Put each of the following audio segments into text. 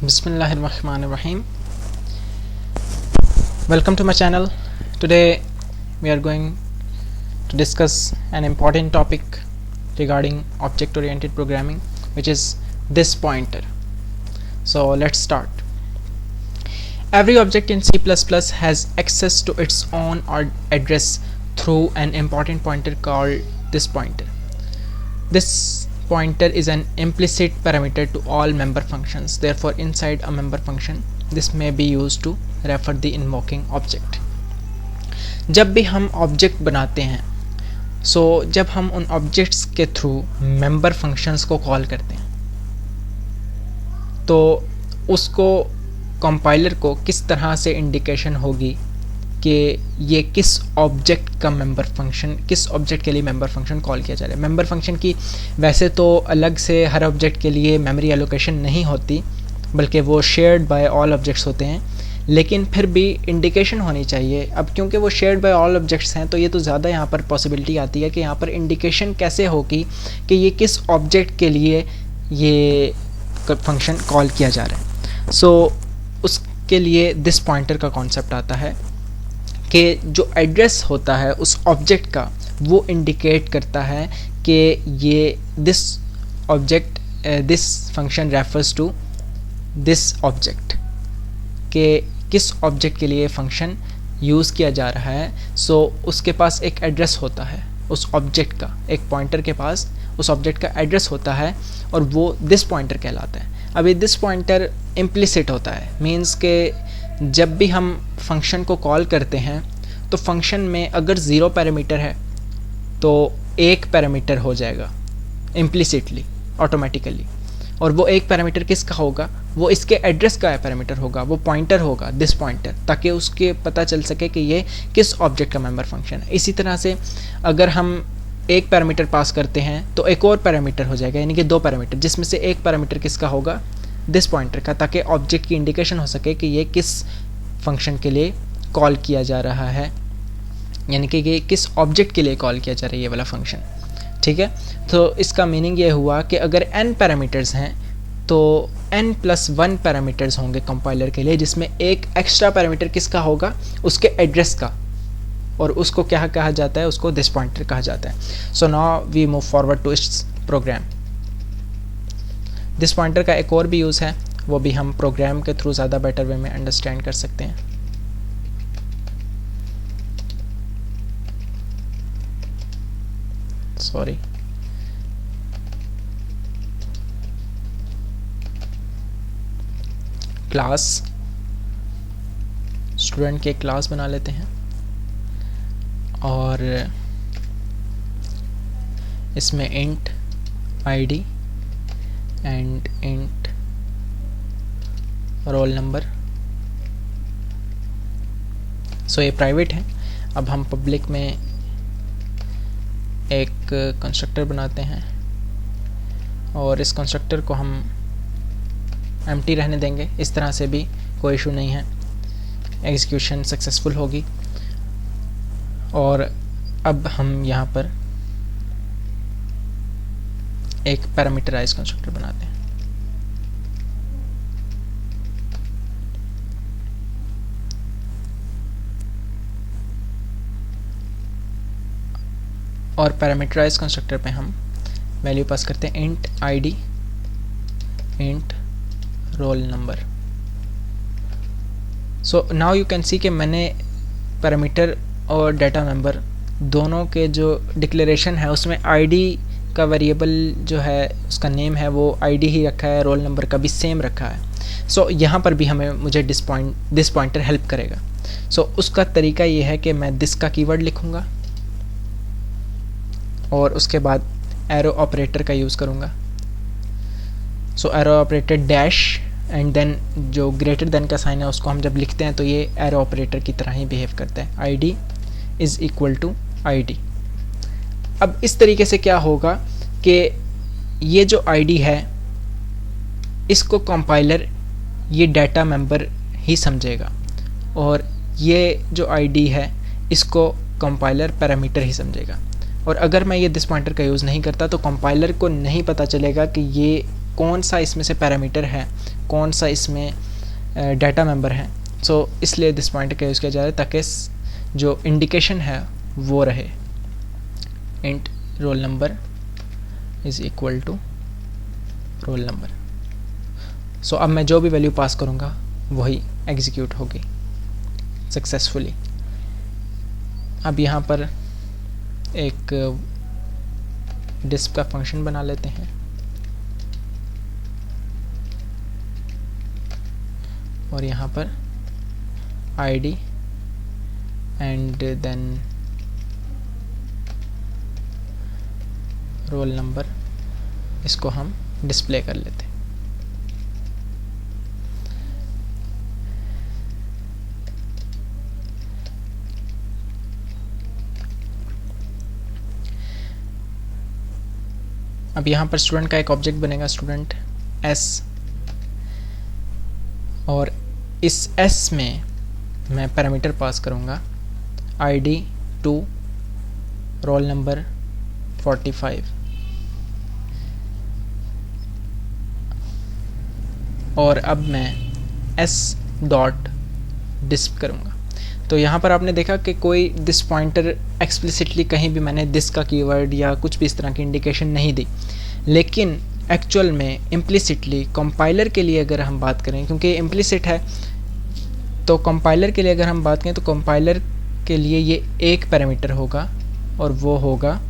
Bismillahirrahmanirrahim. Welcome to my channel. Today we are going to discuss an important topic regarding object oriented programming, which is this pointer. So let's start. Every object in C++ has access to its own address through an important pointer called this pointer. This pointer is an implicit parameter to all member functions. Therefore, inside a member function, this may be used to refer the invoking object. जब भी हम object बनाते हैं, जब हम उन objects के through member functions को कॉल करते हैं, तो उसको कंपाइलर को किस तरह से इंडिकेशन होगी कि ये किस ऑब्जेक्ट का मेंबर फंक्शन, किस ऑब्जेक्ट के लिए मेंबर फंक्शन कॉल किया जा रहा है। मेंबर फंक्शन की वैसे तो अलग से हर ऑब्जेक्ट के लिए मेमोरी एलोकेशन नहीं होती, बल्कि वो शेयर्ड बाय ऑल ऑब्जेक्ट्स होते हैं, लेकिन फिर भी इंडिकेशन होनी चाहिए। अब क्योंकि वो शेयर्ड बाय ऑल ऑब्जेक्ट्स हैं, तो ये तो ज़्यादा यहाँ पर पॉसिबिलिटी आती है कि यहाँ पर इंडिकेशन कैसे होगी कि ये किस ऑब्जेक्ट के लिए ये फंक्शन कॉल किया जा रहा है। उसके लिए दिस पॉइंटर का कॉन्सेप्ट आता है कि जो एड्रेस होता है उस ऑब्जेक्ट का, वो इंडिकेट करता है कि ये this object, this function refers to this object, कि किस ऑब्जेक्ट के लिए फंक्शन यूज़ किया जा रहा है। उसके पास एक एड्रेस होता है उस ऑब्जेक्ट का, एक पॉइंटर के पास उस ऑब्जेक्ट का एड्रेस होता है और वो दिस पॉइंटर कहलाता है। अभी दिस पॉइंटर इम्प्लिसिट होता है, मीन्स के जब भी हम फंक्शन को कॉल करते हैं तो फंक्शन में अगर 0 पैरामीटर है तो 1 पैरामीटर हो जाएगा इम्प्लिसिटली, ऑटोमेटिकली। और वो 1 पैरामीटर किसका होगा? वो इसके एड्रेस का पैरामीटर होगा, वो पॉइंटर होगा, दिस पॉइंटर, ताकि उसके पता चल सके कि ये किस ऑब्जेक्ट का मेंबर फंक्शन है। इसी तरह से अगर हम 1 पैरामीटर पास करते हैं तो एक और पैरामीटर हो जाएगा, यानी कि 2 पैरामीटर, जिसमें से 1 पैरामीटर किसका होगा? दिस पॉइंटर का, ताकि ऑब्जेक्ट की इंडिकेशन हो सके कि ये किस फंक्शन के लिए कॉल किया जा रहा है, यानी कि ये किस ऑब्जेक्ट के लिए कॉल किया जा रहा है ये वाला फंक्शन। ठीक है, तो इसका मीनिंग ये हुआ कि अगर n पैरामीटर्स हैं तो n+1 पैरामीटर्स होंगे कंपाइलर के लिए, जिसमें एक एक्स्ट्रा पैरामीटर किसका होगा? उसके एड्रेस का, और उसको क्या कहा जाता है? उसको दिस पॉइंटर कहा जाता है। So now we move forward to its program. This pointer का एक और भी यूज़ है, वो भी हम प्रोग्राम के थ्रू ज़्यादा बेटर वे में अंडरस्टैंड कर सकते हैं। सॉरी, क्लास, स्टूडेंट के क्लास बना लेते हैं और इसमें int ID and int roll number. ये प्राइवेट है। अब हम पब्लिक में एक कंस्ट्रक्टर बनाते हैं और इस कंस्ट्रक्टर को हम एम्प्टी रहने देंगे। इस तरह से भी कोई इशू नहीं है, एग्जीक्यूशन सक्सेसफुल होगी। और अब हम यहाँ पर एक पैरामीटराइज कंस्ट्रक्टर बनाते हैं। और पैरामीटराइज कंस्ट्रक्टर पे हम वैल्यू पास करते हैं int ID, int roll number. Now you can see कि मैंने पैरामीटर और डाटा मेंबर दोनों के जो डिक्लेरेशन है उसमें आईडी का वेरिएबल जो है उसका नेम है वो आईडी ही रखा है, रोल नंबर का भी सेम रखा है। यहाँ पर भी मुझे दिस पॉइंटर हेल्प करेगा। उसका तरीका ये है कि मैं दिस का कीवर्ड लिखूँगा और उसके बाद एरो ऑपरेटर का यूज़ करूँगा। Arrow operator dash and then जो ग्रेटर देन का साइन है उसको हम जब लिखते हैं तो ये एरो ऑपरेटर की तरह ही बिहेव करता है, ID is equal to ID. अब इस तरीके से क्या होगा कि ये जो आईडी है इसको कंपाइलर ये डाटा मेंबर ही समझेगा और ये जो आईडी है इसको कंपाइलर पैरामीटर ही समझेगा। और अगर मैं ये दिस पॉइंटर का यूज़ नहीं करता तो कंपाइलर को नहीं पता चलेगा कि ये कौन सा इसमें से पैरामीटर है, कौन सा इसमें डाटा मेंबर है। सो इसलिए दिस पॉइंटर का यूज़ किया जा रहा है ताकि जो इंडिकेशन है वो रहे, int roll number is equal to roll number. So अब मैं जो भी वैल्यू पास करूँगा वही एग्जीक्यूट होगी सक्सेसफुली। अब यहाँ पर एक डिस्प का फंक्शन बना लेते हैं और यहाँ पर ID and then roll number, इसको हम डिस्प्ले कर लेते हैं। अब यहाँ पर स्टूडेंट का एक ऑब्जेक्ट बनेगा, स्टूडेंट एस, और इस एस में मैं पैरामीटर पास करूँगा आईडी 2, रोल नंबर 45, और अब मैं एस डॉट डिस्प करूँगा। तो यहाँ पर आपने देखा कि कोई दिस पॉइंटर एक्सप्लिसिटली कहीं भी मैंने दिस का कीवर्ड या कुछ भी इस तरह की इंडिकेशन नहीं दी, लेकिन एक्चुअल में इम्प्लिसिटली कंपाइलर के लिए अगर हम बात करें, क्योंकि इम्प्लिसिट है, तो कंपाइलर के लिए अगर हम बात करें तो कंपाइलर के लिए ये एक पैरामीटर होगा और वो होगा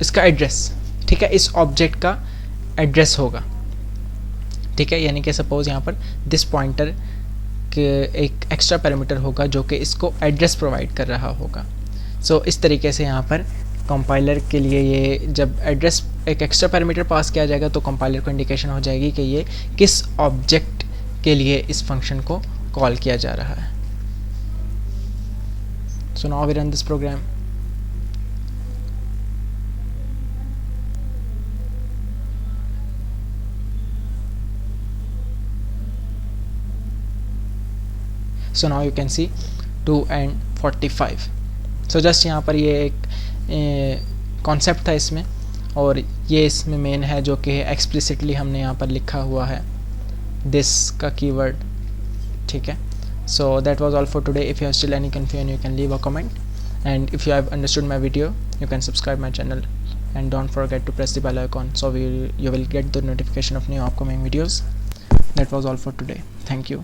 इसका एड्रेस। ठीक है, इस ऑब्जेक्ट का एड्रेस होगा। ठीक है, यानी कि सपोज यहाँ पर दिस पॉइंटर के एक एक्स्ट्रा पैरामीटर होगा जो कि इसको एड्रेस प्रोवाइड कर रहा होगा। सो इस तरीके से यहाँ पर कंपाइलर के लिए ये जब एड्रेस एक एक्स्ट्रा पैरामीटर पास किया जाएगा तो कंपाइलर को इंडिकेशन हो जाएगी कि ये किस ऑब्जेक्ट के लिए इस फंक्शन को कॉल किया जा रहा है। So now we run this program. So now you can see 2 and 45. So just यहाँ पर ये एक कॉन्सेप्ट था इसमें, और ये इसमें मेन है जो कि एक्सप्लिसिटली हमने यहाँ पर लिखा हुआ है दिस का कीवर्ड। ठीक है, so that was all for today. If you have still any confusion, you can leave a comment, and if you have understood my video, you can subscribe my channel and don't forget to press the bell icon so you will get the notification of new upcoming videos. That was all for today. Thank you.